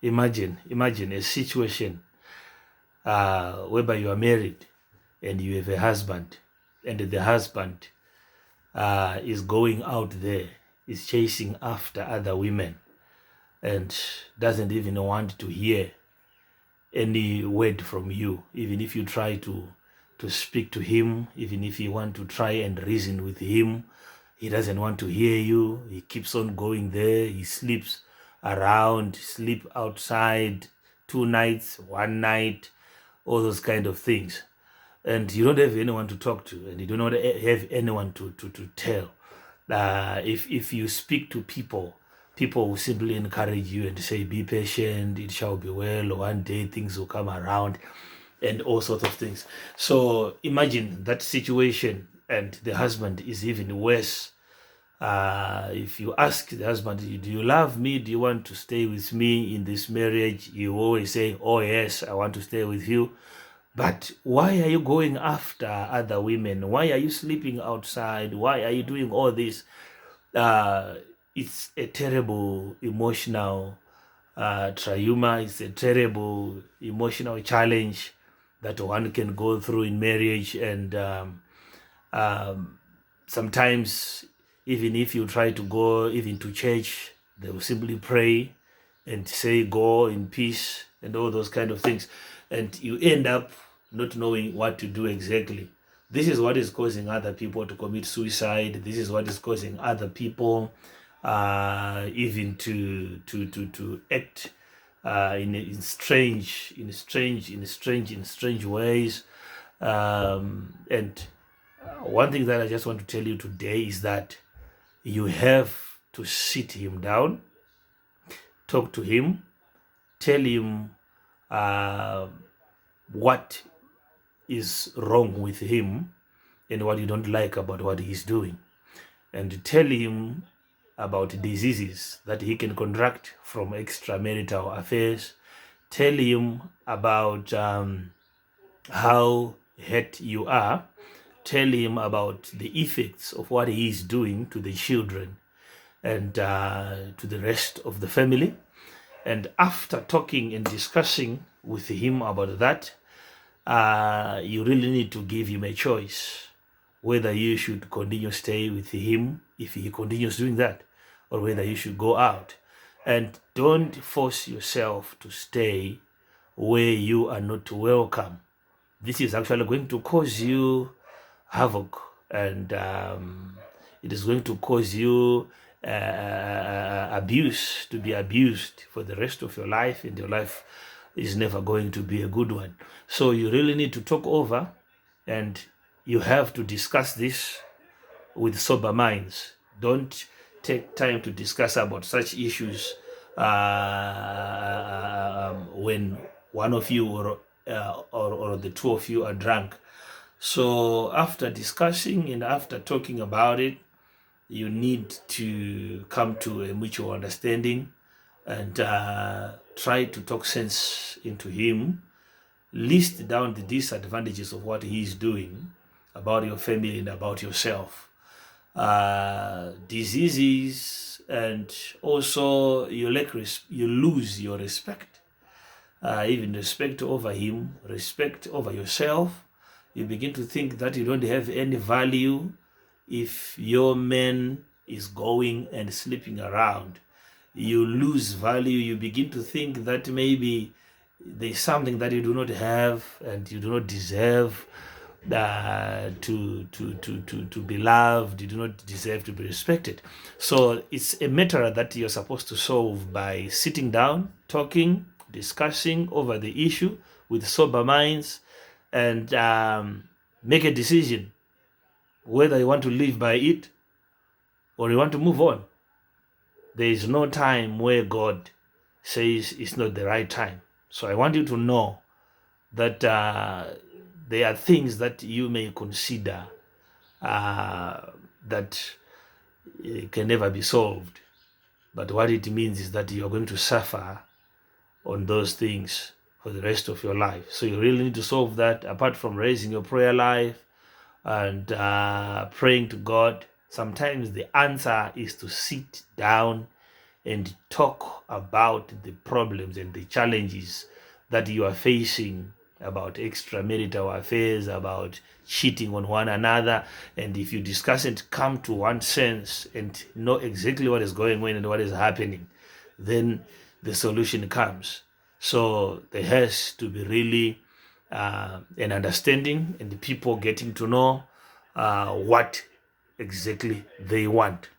Imagine a situation whereby you are married and you have a husband, and the husband is going out there, is chasing after other women, and doesn't even want to hear any word from you, even if you try to speak to him, even if you want to try and reason with him. He doesn't want to hear you. He keeps on going there. He sleeps around, sleep outside, 2 nights, 1 night, all those kind of things. And you don't have anyone to talk to, and you do not have anyone to tell. If you speak to people, people will simply encourage you and say, be patient, it shall be well, one day things will come around, and all sorts of things. So imagine that situation, and the husband is even worse. If you ask the husband, do you love me? Do you want to stay with me in this marriage? You always say, oh yes, I want to stay with you. But why are you going after other women? Why are you sleeping outside? Why are you doing all this? It's a terrible emotional trauma. It's a terrible emotional challenge that one can go through in marriage. And sometimes, even if you try to go even to church, they will simply pray and say, go in peace, and all those kind of things. And you end up not knowing what to do exactly. This is what is causing other people to commit suicide. This is what is causing other people even to act in strange ways. And one thing that I just want to tell you today is that you have to sit him down, talk to him, tell him what is wrong with him and what you don't like about what he's doing, and tell him about diseases that he can contract from extramarital affairs. Tell him about how hurt you are. Tell him about the effects of what he is doing to the children and to the rest of the family. And after talking and discussing with him about that, you really need to give him a choice whether you should continue stay with him if he continues doing that, or whether you should go out. And don't force yourself to stay where you are not welcome. This is actually going to cause you havoc, and it is going to cause you abuse, to be abused for the rest of your life, and your life is never going to be a good one. So you really need to talk over, and you have to discuss this with sober minds. Don't take time to discuss about such issues when one of you or the two of you are drunk. So after discussing and after talking about it, you need to come to a mutual understanding and try to talk sense into him. List down the disadvantages of what he is doing about your family and about yourself. Diseases, and also you lose your respect, even respect over him, respect over yourself. You begin to think that you don't have any value if your man is going and sleeping around. You lose value. You begin to think that maybe there's something that you do not have and you do not deserve to be loved. You do not deserve to be respected. So it's a matter that you're supposed to solve by sitting down, talking, discussing over the issue with sober minds, and make a decision whether you want to live by it or you want to move on. There is no time where God says it's not the right time. So I want you to know that there are things that you may consider that can never be solved. But what it means is that you are going to suffer on those things for the rest of your life. So you really need to solve that, apart from raising your prayer life and praying to God. Sometimes the answer is to sit down and talk about the problems and the challenges that you are facing about extramarital affairs, about cheating on one another. And if you discuss and come to one sense and know exactly what is going on and what is happening, then the solution comes. So there has to be really an understanding and the people getting to know what exactly they want.